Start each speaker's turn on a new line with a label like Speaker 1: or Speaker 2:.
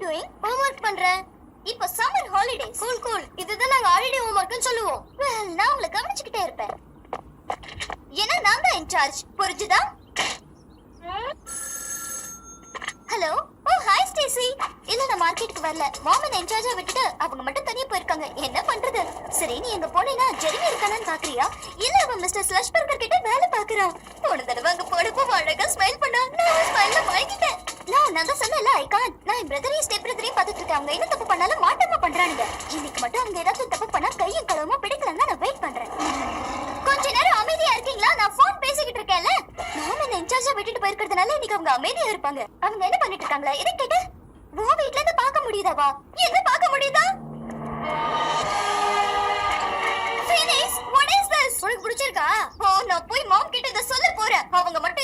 Speaker 1: doing? Homework பண்றேன். இப்போ summer holidays. Cool. இதுதான் நாங்க ஹாலிடே ஹோம்வொர்க்னு சொல்லுவோம். Well, நான் உங்களை கவனிச்சுக்கிட்டே இருப்பேன். ஏன்னா நான் தான் இன்சார்ஜ். புரிஞ்சுதா? ஹலோ. ஓ ஹாய் ஸ்டேசி. இல்ல நான் மார்க்கெட்டுக்கு வரல. மாம் என்ன இன்சார்ஜா விட்டுட்டு அவங்க மட்டும் தனியா போயிருக்காங்க. என்ன பண்றது? சரி நீ எங்க போனேனா ஜெரிமி இருக்கானு பாக்குறியா? இல்ல அவன் மிஸ்டர் ஸ்லஷ்பர்கர் கிட்ட வேலை பாக்குறான். போன தடவை அங்க போனப்போ அழகா ஸ்மைல் பண்ணா. நான் ஸ்மைல்ல மயங்கிட்டேன். நான் தான் சொன்னேன்ல ஐ காண்ட். நான் என் பிரதரையும் ஸ்டெப் பிரதரையும் பார்த்துட்டு இருக்கேன். அவங்க என்ன தப்பு பண்ணாலும் மாட்டமா பண்றானுங்க. இன்னைக்கு மட்டும் அவங்க ஏதாவது தப்பு பண்ணா கையும் களவுமா பிடிக்கலன்னா நான் வெயிட் பண்றேன். கொஞ்ச நேரம் அமைதியா இருக்கீங்களா? நான் போன் பேசிக்கிட்டு இருக்கேன்ல. நாம என்ன இன்சார்ஜா விட்டுட்டு போயிருக்கிறதுனால இன்னைக்கு அவங்க அமைதியா இருப்பாங்க. அவங்க என்ன பண்ணிட்டு இருக்காங்களா? இதை கேட்டு உன் வீட்ல இருந்து பார்க்க முடியுதாவா? என்ன பார்க்க முடியுதா? Phoenix, what is this? உனக்கு பிடிச்சிருக்கா? ஓ நான் போய் மாம் கிட்ட இத சொல்ல போறேன். அவங்க மட்டும்